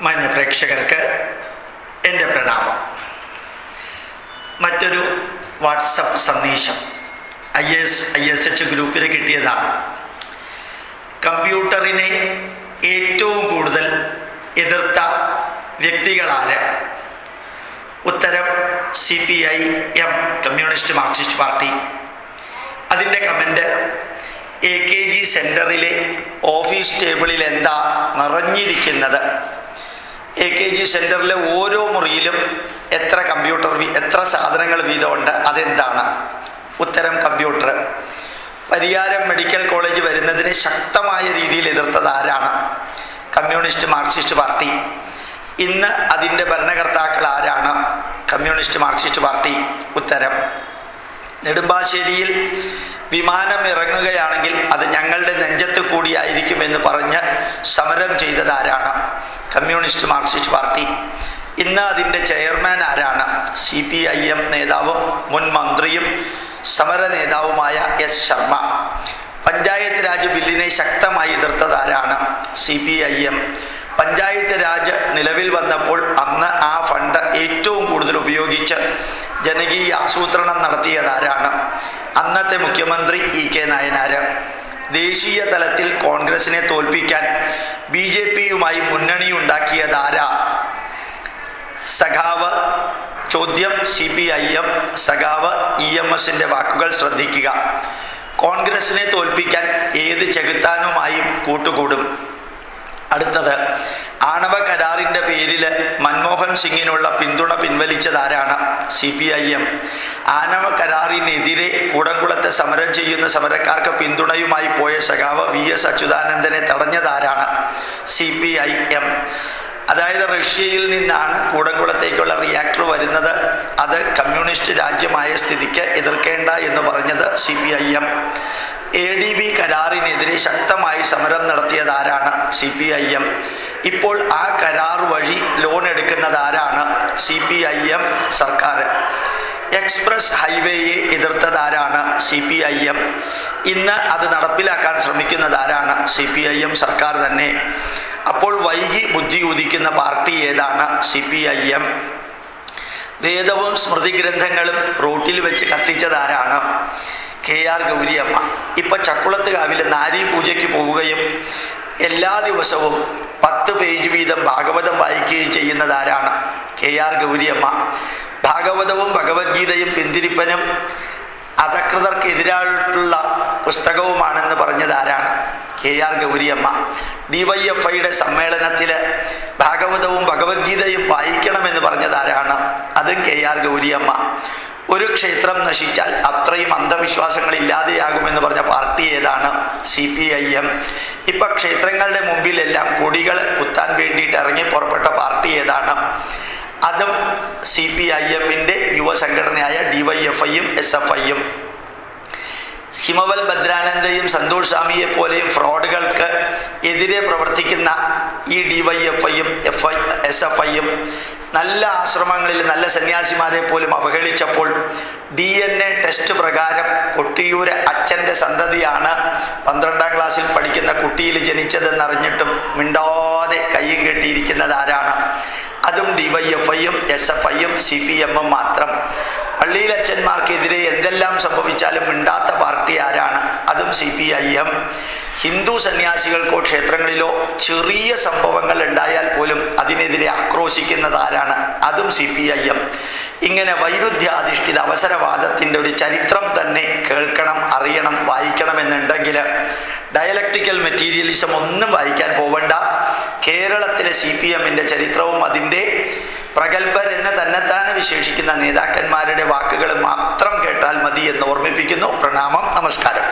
മാന്യ പ്രേക്ഷകർക്ക് എൻ്റെ പ്രണാമം. മറ്റൊരു വാട്സപ്പ് സന്ദേശം ISH ഗ്രൂപ്പിൽ കിട്ടിയതാണ്. കമ്പ്യൂട്ടറിനെ ഏറ്റവും കൂടുതൽ എതിർത്ത വ്യക്തികളാര്? ഉത്തരം CPIM, കമ്മ്യൂണിസ്റ്റ് മാർക്സിസ്റ്റ് പാർട്ടി. അതിൻ്റെ കമൻറ്റ്, AKG സെൻറ്ററിലെ ഓഫീസ് ടേബിളിൽ എന്താ നിറഞ്ഞിരിക്കുന്നത്? AKG സെൻറ്ററിലെ ഓരോ മുറിയിലും എത്ര സാധനങ്ങൾ വീതമുണ്ട്? അതെന്താണ്? ഉത്തരം കമ്പ്യൂട്ടർ. പരിയാരം മെഡിക്കൽ കോളേജ് വരുന്നതിനെ ശക്തമായ രീതിയിൽ എതിർത്തത് ആരാണ്? Communist Marxist party. ഇന്ന് അതിൻ്റെ ഭരണകർത്താക്കൾ ആരാണ്? Communist Marxist party. ഉത്തരം നെടുമ്പാശ്ശേരിയിൽ വിമാനം ഇറങ്ങുകയാണെങ്കിൽ അത് ഞങ്ങളുടെ നെഞ്ചത്ത് കൂടിയായിരിക്കുമെന്ന് പറഞ്ഞ് സമരം ചെയ്തത് ആരാണ്? Communist Marxist party. ഇന്ന് അതിൻ്റെ ചെയർമാൻ ആരാണ്? CPIM നേതാവും മുൻ മന്ത്രിയും സമര നേതാവുമായ S. ശർമ്മ. പഞ്ചായത്ത് രാജ് ബില്ലിനെ ശക്തമായി എതിർത്തത് ആരാണ്? CPIM. പഞ്ചായത്ത് രാജ് നിലവിൽ വന്നപ്പോൾ അന്ന് ആ ഫണ്ട് ഏറ്റവും കൂടുതൽ ഉപയോഗിച്ച് ജനകീയ ആസൂത്രണം നടത്തിയത് ആരാണ്? അന്നത്തെ മുഖ്യമന്ത്രി EK നായനാർ. ദേശീയ തലത്തിൽ കോൺഗ്രസിനെ തോൽപ്പിക്കാൻ BJPയുമായി മുന്നണി ഉണ്ടാക്കിയത് ആരാ? സഖാവ്. ചോദ്യം CPIM. സഖാവ് EMSന്റെ വാക്കുകൾ ശ്രദ്ധിക്കുക. കോൺഗ്രസിനെ തോൽപ്പിക്കാൻ ഏത് ചെകുത്താനുമായും കൂട്ടുകൂടും. അടുത്തത്, ആണവ കരാറിൻ്റെ പേരിൽ മൻമോഹൻ സിംഗിനുള്ള പിന്തുണ പിൻവലിച്ചത് ആരാണ്? CPIM. ആണവ കരാറിനെതിരെ കൂടംകുളത്തെ സമരം ചെയ്യുന്ന സമരക്കാർക്ക് പിന്തുണയുമായി പോയ സഖാവ് VS അച്യുതാനന്ദനെ തടഞ്ഞതാരാണ്? CPIM. അതായത് റഷ്യയിൽ നിന്നാണ് കൂടംകുളത്തേക്കുള്ള റിയാക്ടർ വരുന്നത്, അത് കമ്മ്യൂണിസ്റ്റ് രാജ്യമായ സ്ഥിതിക്ക് എതിർക്കേണ്ട എന്ന് പറഞ്ഞത് CPIM. ADB കരാറിനെതിരെ ശക്തമായി സമരം നടത്തിയത് ആരാണ്? CPIM. ഇപ്പോൾ ആ കരാർ വഴി ലോൺ എടുക്കുന്നത് ആരാണ്? CPIM സർക്കാർ. എക്സ്പ്രസ് ഹൈവേയെ എതിർത്തത് ആരാണ്? CPIM. ഇന്ന് അത് നടപ്പിലാക്കാൻ ശ്രമിക്കുന്നത് ആരാണ്? CPIM സർക്കാർ തന്നെ. അപ്പോൾ വൈകി ബുദ്ധി ഉദിക്കുന്ന പാർട്ടി ഏതാണ്? CPIM. വേദവും സ്മൃതി ഗ്രന്ഥങ്ങളും റോട്ടിൽ വെച്ച് കത്തിച്ചത് ആരാണ്? KR ഗൗരിയമ്മ. ഇപ്പൊ ചക്കുളത്തുകാവിൽ നാരീ പൂജയ്ക്ക് പോവുകയും എല്ലാ ദിവസവും 10 പേജ് വീതം ഭാഗവതം വായിക്കുകയും ചെയ്യുന്നത് ആരാണ്? KR ഗൗരിയമ്മ. ഭാഗവതവും ഭഗവത്ഗീതയും പിന്തിരിപ്പനും അധകൃതർക്കെതിരായിട്ടുള്ള പുസ്തകവുമാണെന്ന് പറഞ്ഞത് ആരാണ്? KR ഗൗരിയമ്മ. DYFIയുടെ സമ്മേളനത്തിൽ ഭാഗവതവും ഭഗവത്ഗീതയും വായിക്കണമെന്ന് പറഞ്ഞത് ആരാണ്? അതും KR ഗൗരിയമ്മ. ഒരു ക്ഷേത്രം നശിച്ചാൽ അത്രയും അന്ധവിശ്വാസങ്ങൾ ഇല്ലാതെയാകുമെന്ന് പറഞ്ഞ പാർട്ടി ഏതാണ്? CPIM. ഇപ്പൊ ക്ഷേത്രങ്ങളുടെ മുമ്പിലെല്ലാം കൊടികൾ കുത്താൻ വേണ്ടിയിട്ട് ഇറങ്ങി പുറപ്പെട്ട പാർട്ടി ഏതാണ്? അതും CPIMന്റെ യുവസംഘടനയായ DYFIയും SFIയും. ഹിമവൽ ഭദ്രാനന്ദയും സന്തോഷ് സ്വാമിയെ പോലെയും ഫ്രോഡുകൾക്ക് എതിരെ പ്രവർത്തിക്കുന്ന ഈ DYFIയും SFIയും നല്ല ആശ്രമങ്ങളിൽ നല്ല സന്യാസിമാരെ പോലും അവഹേളിച്ചപ്പോൾ DNA ടെസ്റ്റ് പ്രകാരം കൊട്ടിയൂര് അച്ഛൻ്റെ സന്തതിയാണ് 12ാം ക്ലാസ്സിൽ പഠിക്കുന്ന കുട്ടിയിൽ ജനിച്ചതെന്നറിഞ്ഞിട്ടും മിണ്ടാതെ കയ്യും കെട്ടിയിരിക്കുന്നത് ആരാണ്? അതും DYFIയും SFIയും CPMും മാത്രം. പള്ളിയിലച്ഛന്മാർക്കെതിരെ എന്തെല്ലാം സംഭവിച്ചാലും മിണ്ടാത്ത പാർട്ടി ആരാണ്? അതും CPIM. ഹിന്ദു സന്യാസികൾക്കോ ക്ഷേത്രങ്ങളിലോ ചെറിയ സംഭവങ്ങൾ ഉണ്ടായാൽ പോലും അതിനെതിരെ ആക്രോശിക്കുന്നത് ആരാണ്? അതും CPIM. ഇങ്ങനെ വൈരുദ്ധ്യാധിഷ്ഠിത അവസരവാദത്തിൻ്റെ ഒരു ചരിത്രം തന്നെ കേൾക്കണം, അറിയണം, വായിക്കണമെന്നുണ്ടെങ്കിൽ ഡയലക്ടിക്കൽ മെറ്റീരിയലിസം ഒന്നും വായിക്കാൻ പോവണ്ട. കേരളത്തിലെ CPMന്റെ ചരിത്രവും അതിൻ്റെ പ്രഗത്ഭരെന്ന് തന്നെത്താനെ വിശേഷിക്കുന്ന നേതാക്കന്മാരുടെ വാക്കുകൾ മാത്രം കേട്ടാൽ മതി എന്ന് ഓർമ്മിപ്പിക്കുന്നു. പ്രണാമം. നമസ്കാരം.